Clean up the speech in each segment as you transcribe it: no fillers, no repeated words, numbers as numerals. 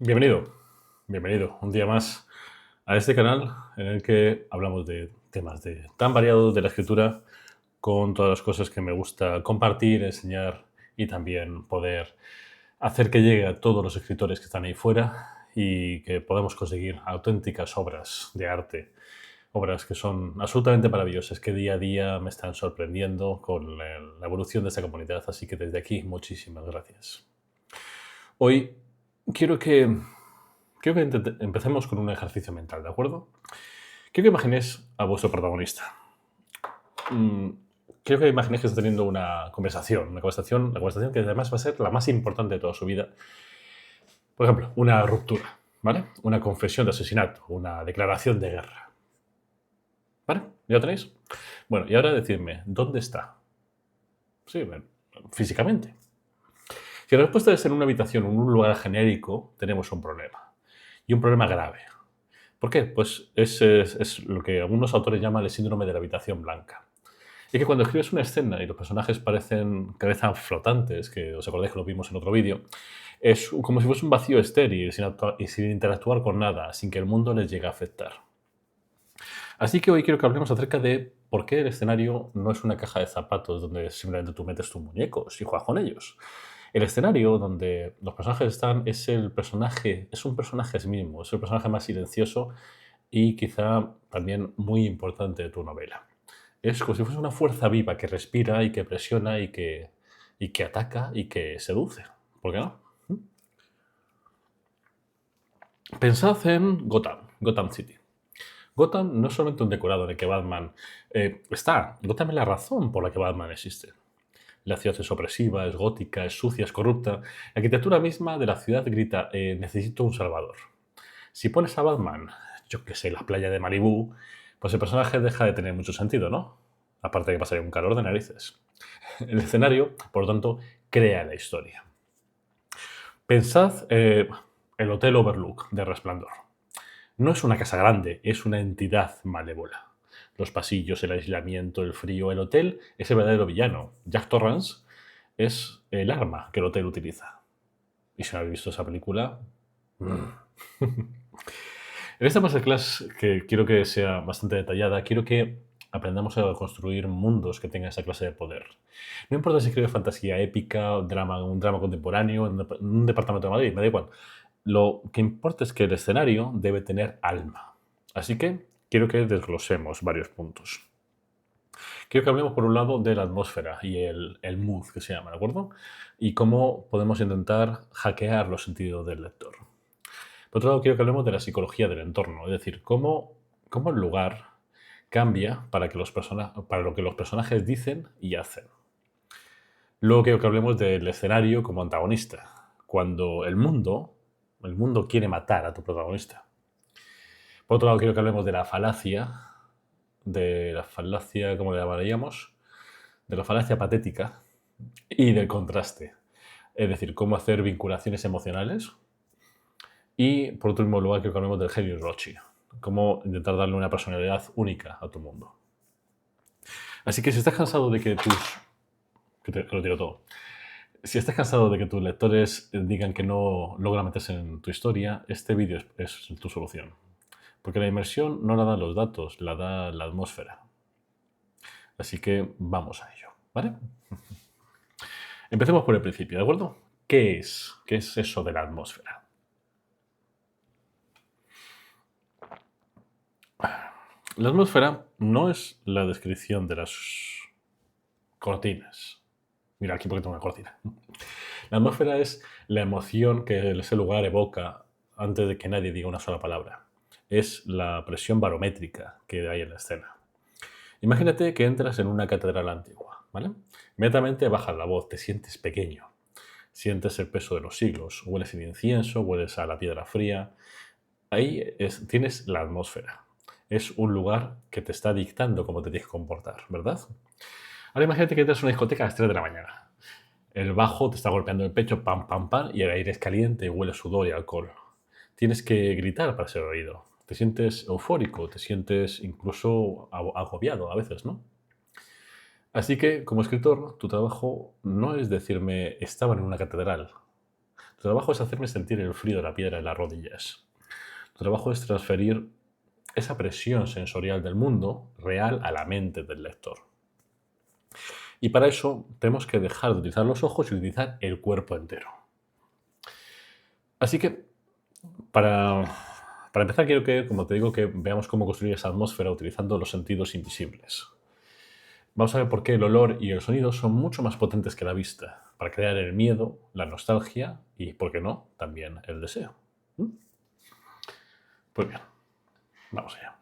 Bienvenido, bienvenido un día más a este canal en el que hablamos de temas tan variados de la escritura con todas las cosas que me gusta compartir, enseñar y también poder hacer que llegue a todos los escritores que están ahí fuera y que podamos conseguir auténticas obras de arte, obras que son absolutamente maravillosas, que día a día me están sorprendiendo con la evolución de esta comunidad. Así que desde aquí, muchísimas gracias. Hoy quiero que Quiero que empecemos con un ejercicio mental, ¿de acuerdo? Quiero que imaginéis a vuestro protagonista. Mm, Quiero que imaginéis que está teniendo la conversación que además va a ser la más importante de toda su vida. Por ejemplo, una ruptura, ¿vale? Una confesión de asesinato, una declaración de guerra. ¿Vale? ¿Ya lo tenéis? Bueno, y ahora decidme, ¿dónde está? Sí, bueno, físicamente. Si la respuesta es en una habitación o en un lugar genérico, tenemos un problema. Y un problema grave. ¿Por qué? Pues es lo que algunos autores llaman el síndrome de la habitación blanca. Y que cuando escribes una escena y los personajes parecen cabezas flotantes, que os acordáis que lo vimos en otro vídeo, es como si fuese un vacío estéril, y sin interactuar con nada, sin que el mundo les llegue a afectar. Así que hoy quiero que hablemos acerca de por qué el escenario no es una caja de zapatos donde simplemente tú metes tus muñecos y juegas con ellos. El escenario donde los personajes están es un personaje a sí mismo, es el personaje más silencioso y quizá también muy importante de tu novela. Es como si fuese una fuerza viva que respira y que presiona y que ataca y que seduce. ¿Por qué no? Pensad en Gotham City. Gotham no es solamente un decorado en el que Batman está. Gotham es la razón por la que Batman existe. La ciudad es opresiva, es gótica, es sucia, es corrupta. La arquitectura misma de la ciudad grita, necesito un salvador. Si pones a Batman, yo qué sé, en la playa de Malibú, pues el personaje deja de tener mucho sentido, ¿no? Aparte de que pasaría un calor de narices. El escenario, por lo tanto, crea la historia. Pensad el Hotel Overlook de Resplandor. No es una casa grande, es una entidad malévola. Los pasillos, el aislamiento, el frío, el hotel es el verdadero villano. Jack Torrance es el arma que el hotel utiliza. Y si no habéis visto esa película... En esta masterclass, que quiero que sea bastante detallada, quiero que aprendamos a construir mundos que tengan esa clase de poder. No importa si escribes fantasía épica, un drama contemporáneo, en un departamento de Madrid, me da igual. Lo que importa es que el escenario debe tener alma. Así que quiero que desglosemos varios puntos. Quiero que hablemos, por un lado, de la atmósfera y el mood, que se llama, ¿de acuerdo? Y cómo podemos intentar hackear los sentidos del lector. Por otro lado, quiero que hablemos de la psicología del entorno, es decir, cómo el lugar cambia para lo que los personajes dicen y hacen. Luego quiero que hablemos del escenario como antagonista, cuando el mundo quiere matar a tu protagonista. Por otro lado, quiero que hablemos ¿cómo le llamaríamos? De la falacia patética y del contraste. Es decir, cómo hacer vinculaciones emocionales. Y por último lugar, quiero que hablemos del genio Rochi. Cómo intentar darle una personalidad única a tu mundo. Así que si estás cansado de que que lo tiro todo. Si estás cansado de que tus lectores digan que no logran meterse en tu historia, este vídeo es tu solución. Porque la inmersión no la dan los datos, la da la atmósfera. Así que vamos a ello, ¿vale? Empecemos por el principio, ¿de acuerdo? ¿Qué es? ¿Qué es eso de la atmósfera? La atmósfera no es la descripción de las cortinas. Mira, aquí porque tengo una cortina. La atmósfera es la emoción que ese lugar evoca antes de que nadie diga una sola palabra. Es la presión barométrica que hay en la escena. Imagínate que entras en una catedral antigua, ¿vale? Inmediatamente bajas la voz, te sientes pequeño. Sientes el peso de los siglos, hueles el incienso, hueles a la piedra fría. Tienes la atmósfera. Es un lugar que te está dictando cómo te tienes que comportar, ¿verdad? Ahora imagínate que entras a una discoteca a las 3 de la mañana. El bajo te está golpeando el pecho, pam, pam, pam, y el aire es caliente y huele sudor y alcohol. Tienes que gritar para ser oído. Te sientes eufórico, te sientes incluso agobiado a veces, ¿no? Así que, como escritor, tu trabajo no es decirme estaba en una catedral. Tu Tu trabajo es hacerme sentir el frío de la piedra en las rodillas. Tu trabajo es transferir esa presión sensorial del mundo real a la mente del lector. Y para eso tenemos que dejar de utilizar los ojos y utilizar el cuerpo entero. Así que, para, para empezar, quiero que, como te digo, que veamos cómo construir esa atmósfera utilizando los sentidos invisibles. Vamos a ver por qué el olor y el sonido son mucho más potentes que la vista, para crear el miedo, la nostalgia y, ¿por qué no?, también el deseo. ¿Mm? Pues bien, vamos allá.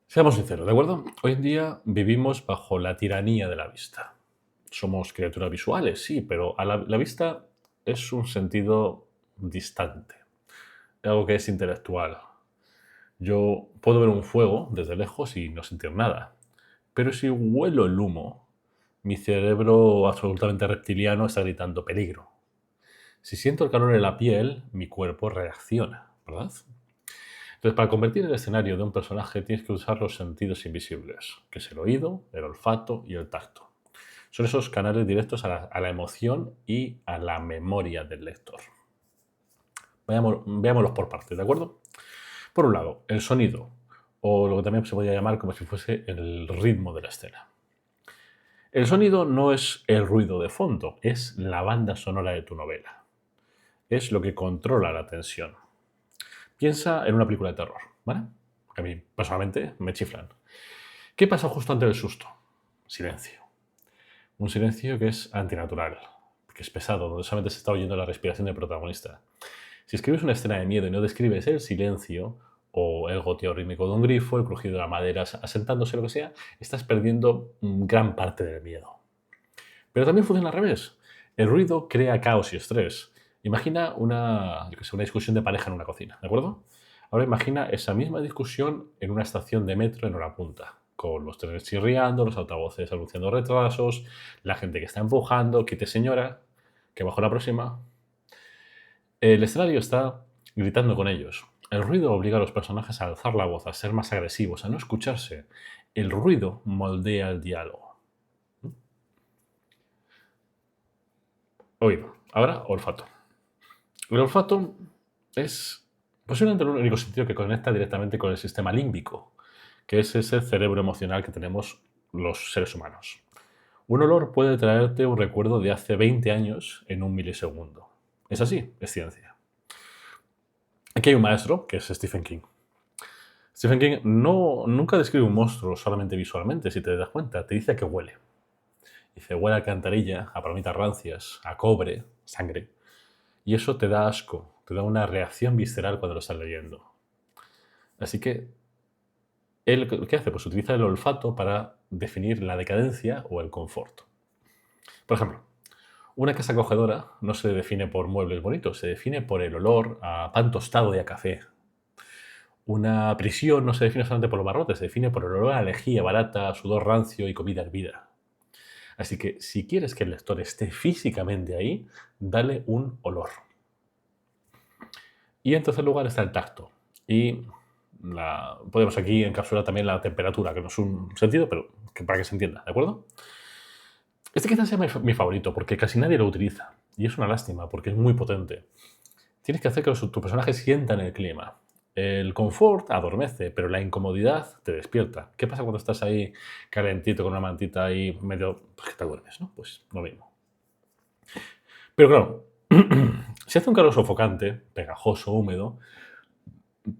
Seamos sinceros, ¿de acuerdo? Hoy en día vivimos bajo la tiranía de la vista. Somos criaturas visuales, sí, pero la vista es un sentido distante, algo que es intelectual. Yo puedo ver un fuego desde lejos y no sentir nada, pero si huelo el humo, mi cerebro absolutamente reptiliano está gritando peligro. Si siento el calor en la piel, mi cuerpo reacciona, ¿verdad? Entonces, para convertir el escenario de un personaje tienes que usar los sentidos invisibles, que es el oído, el olfato y el tacto. Son esos canales directos a la emoción y a la memoria del lector. Veámoslos por partes, ¿de acuerdo? Por un lado, el sonido, o lo que también se podría llamar como si fuese el ritmo de la escena. El sonido no es el ruido de fondo, es la banda sonora de tu novela. Es lo que controla la tensión. Piensa en una película de terror, ¿vale? Que a mí, personalmente, me chiflan. ¿Qué pasa justo antes del susto? Silencio. Un silencio que es antinatural, que es pesado, donde solamente se está oyendo la respiración del protagonista. Si escribes una escena de miedo y no describes el silencio, o el goteo rítmico de un grifo, el crujido de la madera asentándose, lo que sea, estás perdiendo gran parte del miedo. Pero también funciona al revés. El ruido crea caos y estrés. Imagina una discusión de pareja en una cocina, ¿de acuerdo? Ahora imagina esa misma discusión en una estación de metro en hora punta, con los trenes chirriando, los altavoces anunciando retrasos, la gente que está empujando, quite señora, que bajo la próxima. El escenario está gritando con ellos. El ruido obliga a los personajes a alzar la voz, a ser más agresivos, a no escucharse. El ruido moldea el diálogo. Oído. Ahora, olfato. El olfato es posiblemente el único sentido que conecta directamente con el sistema límbico, que es ese cerebro emocional que tenemos los seres humanos. Un olor puede traerte un recuerdo de hace 20 años en un milisegundo. Es así, es ciencia. Aquí hay un maestro, que es Stephen King. Stephen King nunca describe un monstruo solamente visualmente, si te das cuenta, te dice que huele. Dice, huele a alcantarilla, a palomitas rancias, a cobre, sangre. Y eso te da asco, te da una reacción visceral cuando lo estás leyendo. Así que, él, ¿qué hace? Pues utiliza el olfato para definir la decadencia o el confort. Por ejemplo, una casa acogedora no se define por muebles bonitos, se define por el olor a pan tostado y a café. Una prisión no se define solamente por los barrotes, se define por el olor a lejía barata, sudor rancio y comida hervida. Así que, si quieres que el lector esté físicamente ahí, dale un olor. Y en tercer lugar está el tacto. Y podemos aquí encapsular también la temperatura, que no es un sentido, pero para que se entienda, ¿de acuerdo? Este quizás sea mi favorito, porque casi nadie lo utiliza. Y es una lástima, porque es muy potente. Tienes que hacer que tu personaje sienta en el clima. El confort adormece, pero la incomodidad te despierta. ¿Qué pasa cuando estás ahí calentito con una mantita ahí medio... Pues que te duermes, ¿no? Pues lo mismo. Pero claro, si hace un calor sofocante, pegajoso, húmedo,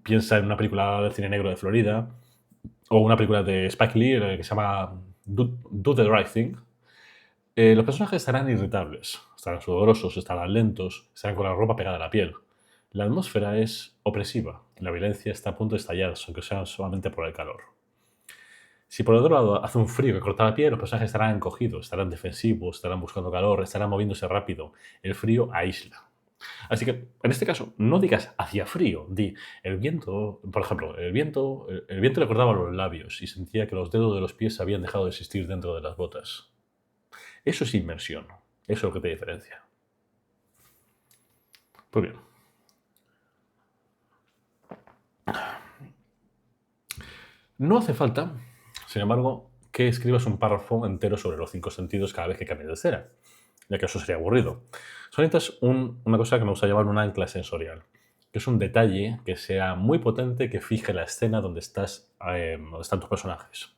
piensa en una película del cine negro de Florida o una película de Spike Lee que se llama Do the Right Thing. Los personajes estarán irritables, estarán sudorosos, estarán lentos, estarán con la ropa pegada a la piel. La atmósfera es opresiva, la violencia está a punto de estallar, aunque sea solamente por el calor. Si por otro lado hace un frío que corta la piel, los personajes estarán encogidos, estarán defensivos, estarán buscando calor, estarán moviéndose rápido. El frío aísla. Así que, en este caso, no digas hacía frío, di el viento, por ejemplo, el viento le cortaba los labios y sentía que los dedos de los pies habían dejado de existir dentro de las botas. Eso es inmersión, eso es lo que te diferencia. Pues bien. No hace falta, sin embargo, que escribas un párrafo entero sobre los 5 sentidos cada vez que cambies de escena, ya que eso sería aburrido. Solo necesitas una cosa que me gusta llamar un ancla sensorial, que es un detalle que sea muy potente que fije la escena donde están tus personajes.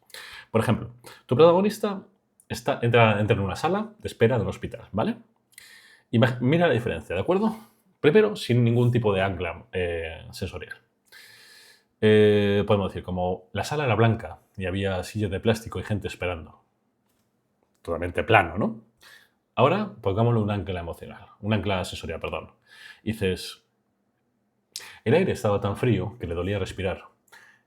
Por ejemplo, tu protagonista entra en una sala de espera del hospital, ¿vale? Mira la diferencia, ¿de acuerdo? Primero, sin ningún tipo de ancla sensorial. Podemos decir, como la sala era blanca y había sillas de plástico y gente esperando. Totalmente plano, ¿no? Ahora, pongámosle un ancla emocional, un ancla sensorial, perdón. Dices, el aire estaba tan frío que le dolía respirar.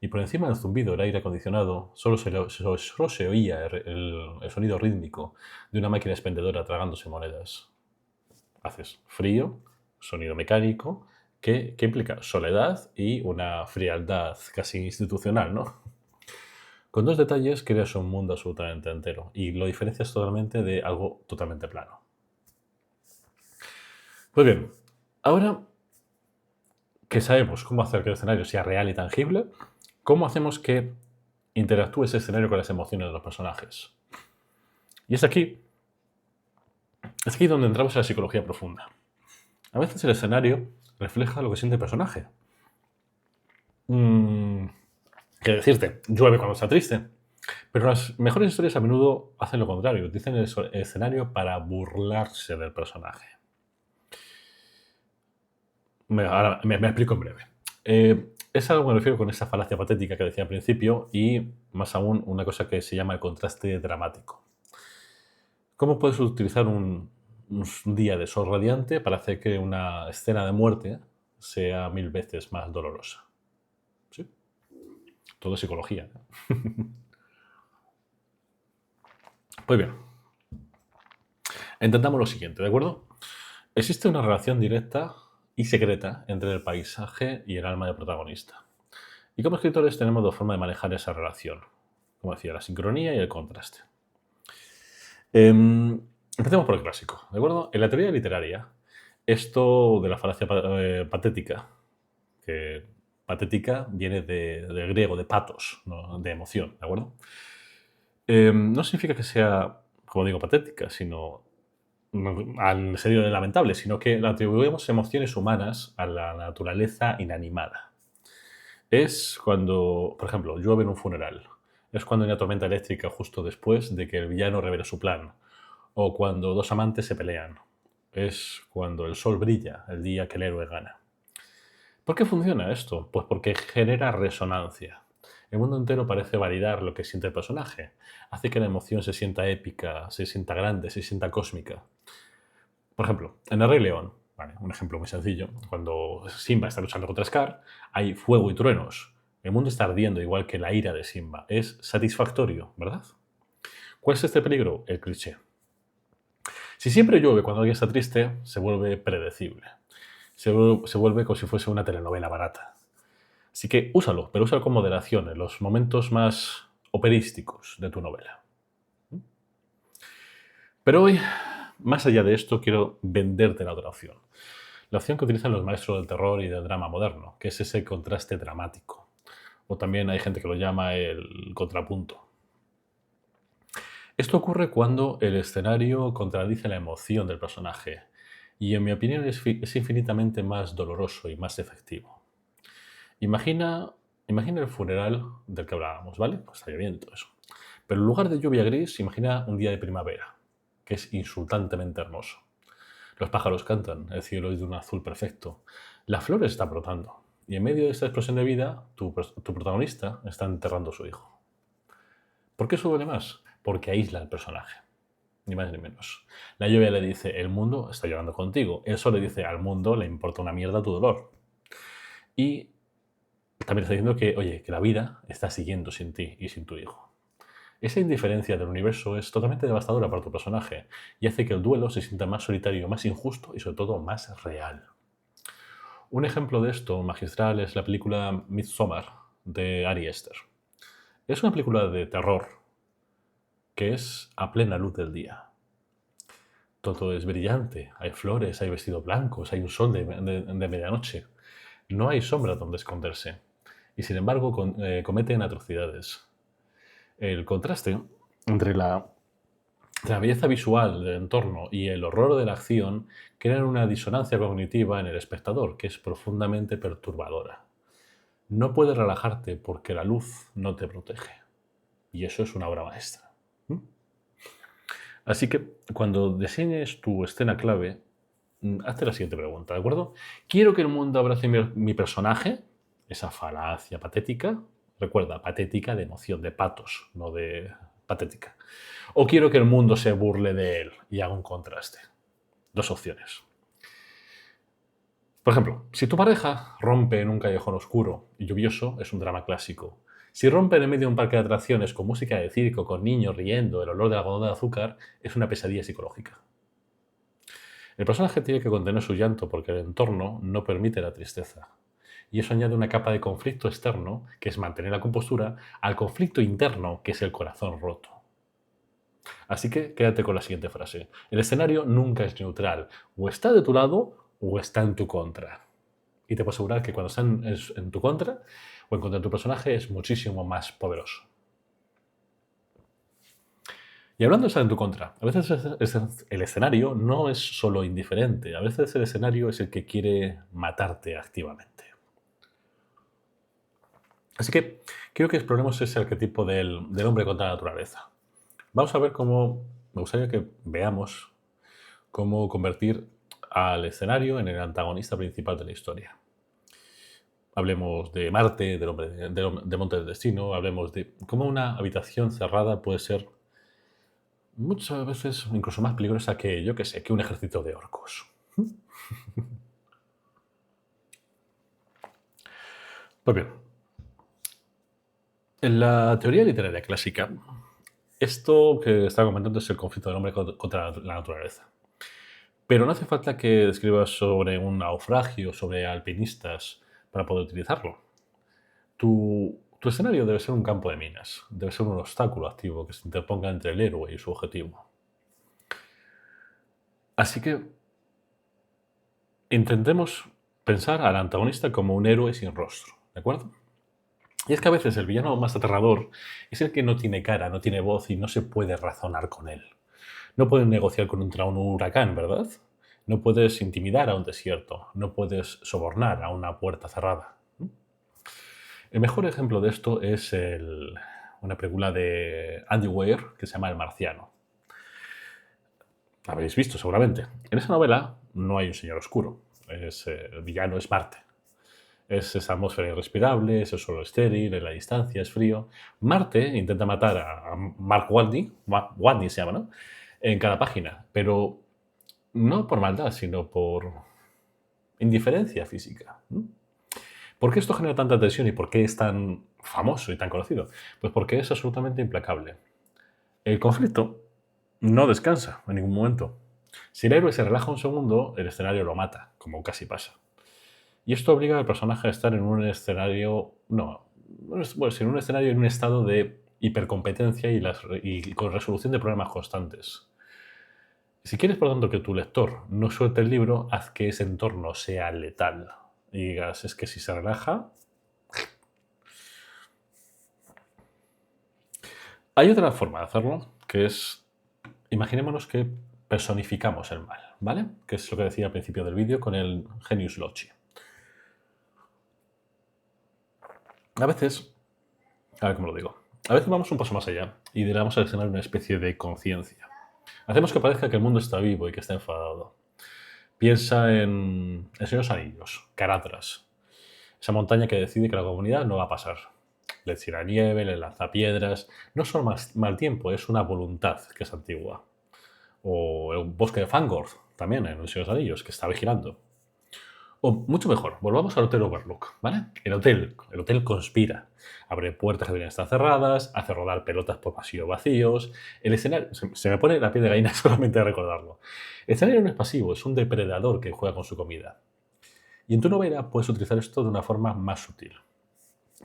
Y por encima del zumbido del aire acondicionado solo se oía el sonido rítmico de una máquina expendedora tragándose monedas. Haces frío, sonido mecánico, que implica soledad y una frialdad casi institucional, ¿no? Con dos detalles creas un mundo absolutamente entero y lo diferencias totalmente de algo totalmente plano. Pues bien, ahora que sabemos cómo hacer que el escenario sea real y tangible, ¿cómo hacemos que interactúe ese escenario con las emociones de los personajes? Y es aquí donde entramos en la psicología profunda. A veces el escenario refleja lo que siente el personaje. ¿Qué decirte? Llueve cuando está triste. Pero las mejores historias a menudo hacen lo contrario, utilizan el escenario para burlarse del personaje. Ahora me explico en breve. Es algo que me refiero con esa falacia patética que decía al principio y, más aún, una cosa que se llama el contraste dramático. ¿Cómo puedes utilizar un día de sol radiante para hacer que una escena de muerte sea 1000 veces más dolorosa? ¿Sí? Todo es psicología, ¿no? Pues bien, entendamos lo siguiente, ¿de acuerdo? Existe una relación directa y secreta entre el paisaje y el alma del protagonista. Y como escritores tenemos dos formas de manejar esa relación. Como decía, la sincronía y el contraste. Empecemos por el clásico, ¿de acuerdo? En la teoría literaria, esto de la falacia patética, que patética viene del griego, de patos, ¿no? De emoción, ¿de acuerdo? No significa que sea, como digo, patética, sino al serio de lamentable, sino que le atribuimos emociones humanas a la naturaleza inanimada. Es cuando, por ejemplo, llueve en un funeral. Es cuando hay una tormenta eléctrica justo después de que el villano revela su plan. O cuando dos amantes se pelean. Es cuando el sol brilla el día que el héroe gana. ¿Por qué funciona esto? Pues porque genera resonancia. El mundo entero parece validar lo que siente el personaje. Hace que la emoción se sienta épica, se sienta grande, se sienta cósmica. Por ejemplo, en El Rey León, vale, un ejemplo muy sencillo, cuando Simba está luchando contra Scar, hay fuego y truenos. El mundo está ardiendo igual que la ira de Simba. Es satisfactorio, ¿verdad? ¿Cuál es este peligro? El cliché. Si siempre llueve cuando alguien está triste, se vuelve predecible. Se vuelve como si fuese una telenovela barata. Así que úsalo, pero úsalo con moderación en los momentos más operísticos de tu novela. Pero hoy, más allá de esto, quiero venderte la otra opción. La opción que utilizan los maestros del terror y del drama moderno, que es ese contraste dramático. O también hay gente que lo llama el contrapunto. Esto ocurre cuando el escenario contradice la emoción del personaje y, en mi opinión, es infinitamente más doloroso y más efectivo. Imagina, imagina el funeral del que hablábamos, ¿vale? Pues está lloviendo y todo eso. Pero en lugar de lluvia gris, imagina un día de primavera, que es insultantemente hermoso. Los pájaros cantan, el cielo es de un azul perfecto, las flores están brotando y en medio de esta explosión de vida, tu protagonista está enterrando a su hijo. ¿Por qué eso duele más? Porque aísla al personaje, ni más ni menos. La lluvia le dice, el mundo está llorando contigo. El sol le dice, al mundo le importa una mierda tu dolor. Y también está diciendo que, oye, que la vida está siguiendo sin ti y sin tu hijo. Esa indiferencia del universo es totalmente devastadora para tu personaje y hace que el duelo se sienta más solitario, más injusto y sobre todo más real. Un ejemplo de esto magistral es la película Midsommar de Ari Aster. Es una película de terror que es a plena luz del día. Todo es brillante, hay flores, hay vestidos blancos, hay un sol de medianoche. No hay sombra donde esconderse. Y sin embargo cometen atrocidades. El contraste entre la belleza visual del entorno y el horror de la acción crean una disonancia cognitiva en el espectador que es profundamente perturbadora. No puedes relajarte porque la luz no te protege. Y eso es una obra maestra. ¿Mm? Así que cuando diseñes tu escena clave, hazte la siguiente pregunta, ¿de acuerdo? ¿Quiero que el mundo abrace mi personaje? Esa falacia patética. Recuerda, patética de emoción, de patos, no de patética. ¿O quiero que el mundo se burle de él y haga un contraste? Dos opciones. Por ejemplo, si tu pareja rompe en un callejón oscuro y lluvioso, es un drama clásico. Si rompen en medio de un parque de atracciones con música de circo, con niños riendo, el olor del algodón de azúcar, es una pesadilla psicológica. El personaje tiene que contener su llanto porque el entorno no permite la tristeza. Y eso añade una capa de conflicto externo, que es mantener la compostura, al conflicto interno, que es el corazón roto. Así que quédate con la siguiente frase. El escenario nunca es neutral. O está de tu lado o está en tu contra. Y te puedo asegurar que cuando está en tu contra o en contra de tu personaje es muchísimo más poderoso. Y hablando de estar en tu contra, a veces el escenario no es solo indiferente, a veces el escenario es el que quiere matarte activamente. Así que quiero que exploremos ese arquetipo del hombre contra la naturaleza. Vamos a ver me gustaría que veamos cómo convertir al escenario en el antagonista principal de la historia. Hablemos de Marte, del hombre, de Monte del Destino, hablemos de cómo una habitación cerrada puede ser muchas veces incluso más peligrosa que, yo qué sé, que un ejército de orcos. Pues bien, en la teoría literaria clásica, esto que estaba comentando es el conflicto del hombre contra la naturaleza. Pero no hace falta que escribas sobre un naufragio, sobre alpinistas, para poder utilizarlo. Tu escenario debe ser un campo de minas, debe ser un obstáculo activo que se interponga entre el héroe y su objetivo. Así que intentemos pensar al antagonista como un héroe sin rostro, ¿de acuerdo? Y es que a veces el villano más aterrador es el que no tiene cara, no tiene voz y no se puede razonar con él. No puedes negociar contra un huracán, ¿verdad? No puedes intimidar a un desierto, no puedes sobornar a una puerta cerrada. El mejor ejemplo de esto es una película de Andy Weir que se llama El Marciano. La habéis visto seguramente. En esa novela no hay un señor oscuro. El villano es Marte. Es esa atmósfera irrespirable, es el suelo estéril, en la distancia es frío. Marte intenta matar a Mark Watney, Watney se llama, ¿no? En cada página, pero no por maldad, sino por indiferencia física. ¿Por qué esto genera tanta tensión y por qué es tan famoso y tan conocido? Pues porque es absolutamente implacable. El conflicto no descansa en ningún momento. Si el héroe se relaja un segundo, el escenario lo mata, como casi pasa. Y esto obliga al personaje a estar en un escenario, en un escenario en un estado de hipercompetencia y con resolución de problemas constantes. Si quieres, por lo tanto, que tu lector no suelte el libro, haz que ese entorno sea letal. Y digas, es que si se relaja. Hay otra forma de hacerlo, que es, imaginémonos que personificamos el mal, ¿vale? Que es lo que decía al principio del vídeo con el Genius Loci. A veces, a ver cómo lo digo, a veces vamos un paso más allá y le damos al escenario una especie de conciencia. Hacemos que parezca que el mundo está vivo y que está enfadado. Piensa en el Señor de los Anillos, Caradhras, esa montaña que decide que la comunidad no va a pasar. Le tira nieve, le lanza piedras. No es solo mal tiempo, es una voluntad que es antigua. O el bosque de Fangorn, también en el Señor de los Anillos, que está vigilando. O mucho mejor, volvamos al Hotel Overlook, ¿vale? El hotel conspira. Abre puertas que deberían estar cerradas, hace rodar pelotas por pasillos vacíos. El escenario, se me pone la piel de gallina solamente de recordarlo. El escenario no es pasivo, es un depredador que juega con su comida. Y en tu novela puedes utilizar esto de una forma más sutil.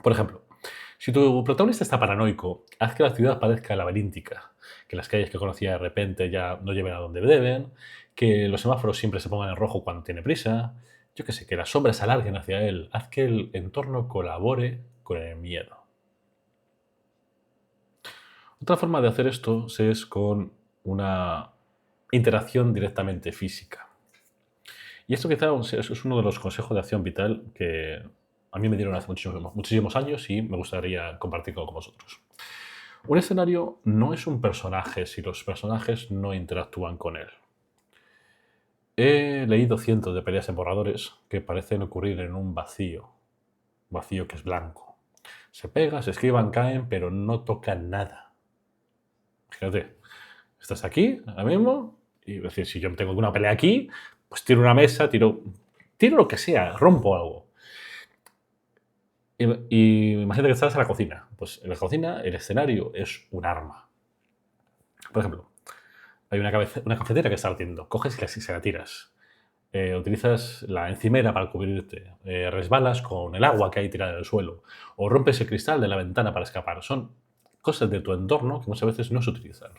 Por ejemplo, si tu protagonista está paranoico, haz que la ciudad parezca laberíntica, que las calles que conocía de repente ya no lleven a donde deben, que los semáforos siempre se pongan en rojo cuando tiene prisa, yo qué sé, que las sombras se alarguen hacia él, haz que el entorno colabore con el miedo. Otra forma de hacer esto es con una interacción directamente física. Y esto quizá es uno de los consejos de acción vital que a mí me dieron hace muchísimos años y me gustaría compartirlo con vosotros. Un escenario no es un personaje si los personajes no interactúan con él. He leído cientos de peleas en borradores que parecen ocurrir en un vacío que es blanco. Se pegan, se esquivan, caen, pero no tocan nada. Fíjate, estás aquí, ahora mismo, y es decir, si yo tengo una pelea aquí, pues tiro una mesa, tiro lo que sea, rompo algo. Y imagínate que estás en la cocina. Pues en la cocina el escenario es un arma. Por ejemplo, hay una cafetera que está ardiendo. Coges y se la tiras. Utilizas la encimera para cubrirte. Resbalas con el agua que hay tirada en el suelo. O rompes el cristal de la ventana para escapar. Son cosas de tu entorno que muchas veces no se utilizan.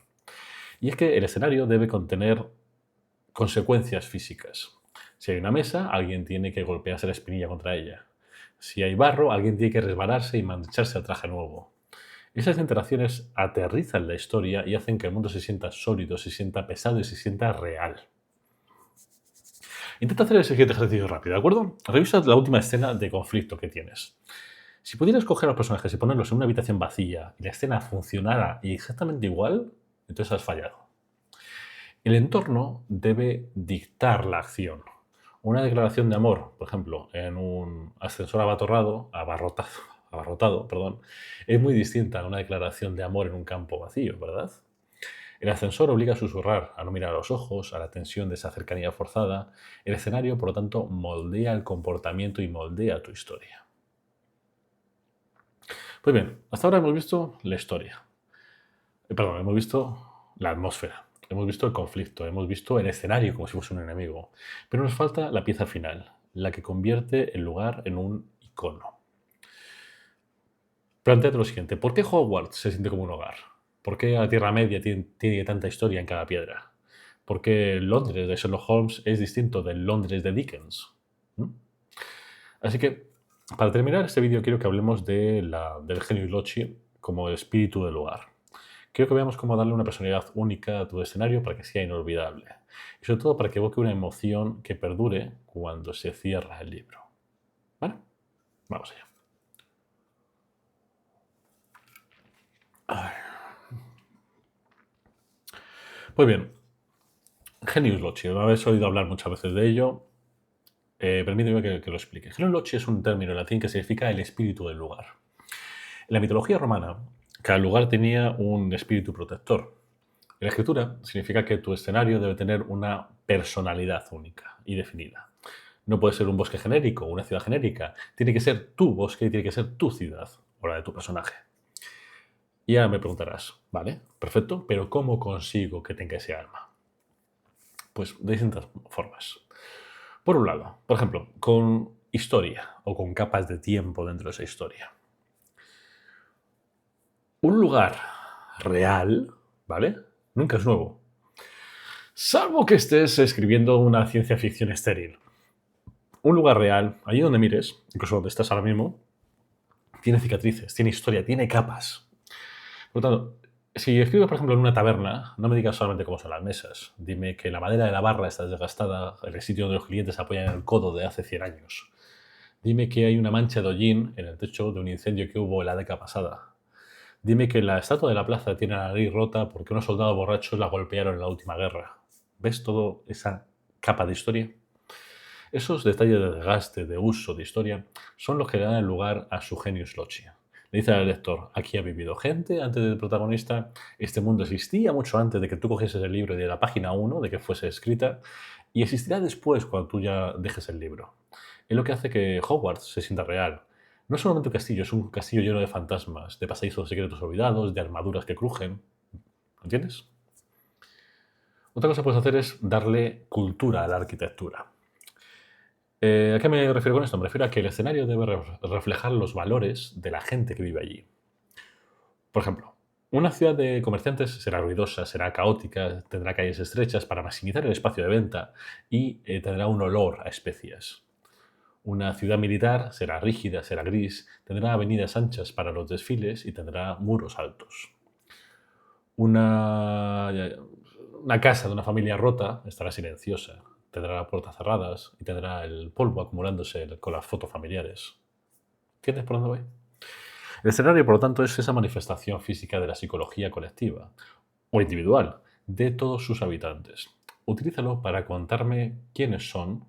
Y es que el escenario debe contener consecuencias físicas. Si hay una mesa, alguien tiene que golpearse la espinilla contra ella. Si hay barro, alguien tiene que resbalarse y mancharse el traje nuevo. Esas interacciones aterrizan la historia y hacen que el mundo se sienta sólido, se sienta pesado y se sienta real. Intenta hacer el siguiente ejercicio rápido, ¿de acuerdo? Revisa la última escena de conflicto que tienes. Si pudieras coger a los personajes y ponerlos en una habitación vacía y la escena funcionara exactamente igual, entonces has fallado. El entorno debe dictar la acción. Una declaración de amor, por ejemplo, en un ascensor abarrotado, perdón, es muy distinta a una declaración de amor en un campo vacío, ¿verdad? El ascensor obliga a susurrar, a no mirar a los ojos, a la tensión de esa cercanía forzada. El escenario, por lo tanto, moldea el comportamiento y moldea tu historia. Pues bien, hasta ahora hemos visto la historia. Perdón, hemos visto la atmósfera, hemos visto el conflicto, hemos visto el escenario como si fuese un enemigo. Pero nos falta la pieza final, la que convierte el lugar en un icono. Plantéate lo siguiente, ¿por qué Hogwarts se siente como un hogar? ¿Por qué la Tierra Media tiene tanta historia en cada piedra? ¿Por qué Londres de Sherlock Holmes es distinto del Londres de Dickens? ¿Mm? Así que, para terminar este vídeo, quiero que hablemos del Genius Loci como espíritu del lugar. Quiero que veamos cómo darle una personalidad única a tu escenario para que sea inolvidable. Y sobre todo para que evoque una emoción que perdure cuando se cierra el libro. ¿Vale? Vamos allá. Pues bien, Genius Loci. Habéis oído hablar muchas veces de ello. Permíteme que lo explique. Genius Loci es un término en latín que significa el espíritu del lugar. En la mitología romana, cada lugar tenía un espíritu protector. En la escritura significa que tu escenario debe tener una personalidad única y definida. No puede ser un bosque genérico o una ciudad genérica. Tiene que ser tu bosque y tiene que ser tu ciudad o la de tu personaje. Y ahora me preguntarás, vale, perfecto, pero ¿cómo consigo que tenga ese alma? Pues de distintas formas. Por un lado, por ejemplo, con historia o con capas de tiempo dentro de esa historia. Un lugar real, ¿vale? Nunca es nuevo. Salvo que estés escribiendo una ciencia ficción estéril. Un lugar real, allí donde mires, incluso donde estás ahora mismo, tiene cicatrices, tiene historia, tiene capas. Por lo tanto, si escribes, por ejemplo, en una taberna, no me digas solamente cómo son las mesas. Dime que la madera de la barra está desgastada, el sitio donde los clientes apoyan el codo de hace 100 años. Dime que hay una mancha de hollín en el techo de un incendio que hubo la década pasada. Dime que la estatua de la plaza tiene la nariz rota porque unos soldados borrachos la golpearon en la última guerra. ¿Ves toda esa capa de historia? Esos detalles de desgaste, de uso, de historia, son los que le dan lugar a su genius loci. Le dice al lector, aquí ha vivido gente antes del protagonista, este mundo existía mucho antes de que tú cogieses el libro y de la página 1, de que fuese escrita, y existirá después cuando tú ya dejes el libro. Es lo que hace que Hogwarts se sienta real. No es solamente un castillo, es un castillo lleno de fantasmas, de pasadizos secretos olvidados, de armaduras que crujen. ¿Entiendes? Otra cosa que puedes hacer es darle cultura a la arquitectura. ¿A qué me refiero con esto? Me refiero a que el escenario debe reflejar los valores de la gente que vive allí. Por ejemplo, una ciudad de comerciantes será ruidosa, será caótica, tendrá calles estrechas para maximizar el espacio de venta y tendrá un olor a especias. Una ciudad militar será rígida, será gris, tendrá avenidas anchas para los desfiles y tendrá muros altos. Una, una casa de una familia rota estará silenciosa, tendrá las puertas cerradas y tendrá el polvo acumulándose con las fotos familiares. ¿Entiendes por dónde voy? El escenario, por lo tanto, es esa manifestación física de la psicología colectiva o individual de todos sus habitantes. Utilízalo para contarme quiénes son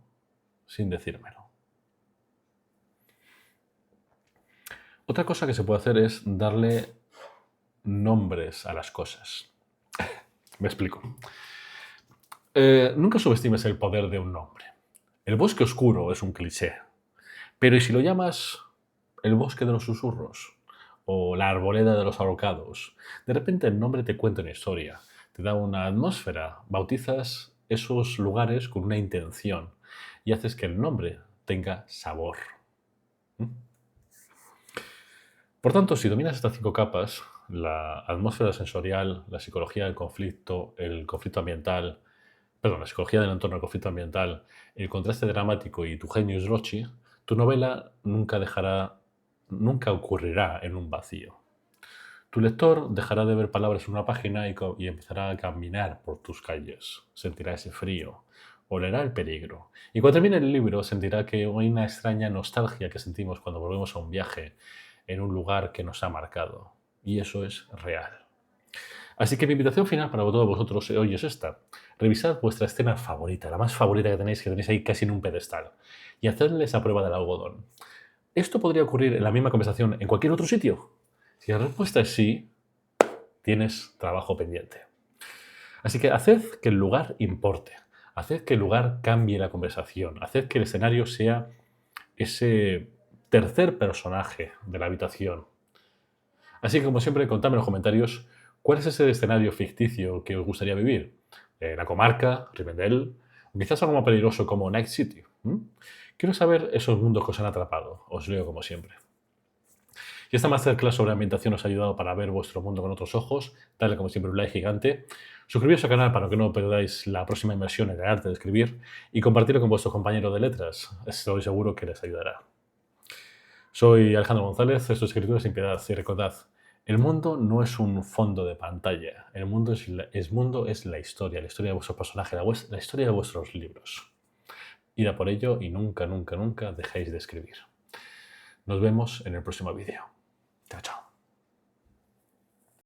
sin decírmelo. Otra cosa que se puede hacer es darle nombres a las cosas. Me explico. Nunca subestimes el poder de un nombre. El bosque oscuro es un cliché, pero ¿y si lo llamas el bosque de los susurros o la arboleda de los ahorcados? De repente el nombre te cuenta una historia, te da una atmósfera, bautizas esos lugares con una intención y haces que el nombre tenga sabor. ¿Mm? Por tanto, si dominas estas 5 capas, la atmósfera sensorial, la psicología del conflicto, el conflicto ambiental, perdón, la psicología del entorno, el conflicto ambiental, el contraste dramático y tu genius loci, tu novela nunca ocurrirá en un vacío. Tu lector dejará de ver palabras en una página y empezará a caminar por tus calles. Sentirá ese frío, olerá el peligro. Y cuando termine el libro sentirá que hay una extraña nostalgia que sentimos cuando volvemos a un viaje en un lugar que nos ha marcado. Y eso es real. Así que mi invitación final para todos vosotros hoy es esta. Revisad vuestra escena favorita, la más favorita que tenéis ahí casi en un pedestal, y hacedle esa prueba del algodón. ¿Esto podría ocurrir en la misma conversación en cualquier otro sitio? Si la respuesta es sí, tienes trabajo pendiente. Así que haced que el lugar importe, haced que el lugar cambie la conversación, haced que el escenario sea ese tercer personaje de la habitación. Así que, como siempre, contadme en los comentarios cuál es ese escenario ficticio que os gustaría vivir. La comarca, Rivendell, o quizás algo más peligroso como Night City. Quiero saber esos mundos que os han atrapado. Os leo como siempre. Si esta masterclass sobre ambientación os ha ayudado para ver vuestro mundo con otros ojos, dale como siempre un like gigante, suscribiros al canal para que no perdáis la próxima inmersión en el arte de escribir y compartirlo con vuestros compañeros de letras. Estoy seguro que les ayudará. Soy Alejandro González, esto es Escritura sin Piedad y recordad, el mundo no es un fondo de pantalla, el mundo es la historia de vuestro personaje, la historia de vuestros libros. Id a por ello y nunca, nunca, nunca dejéis de escribir. Nos vemos en el próximo vídeo. Chao, chao.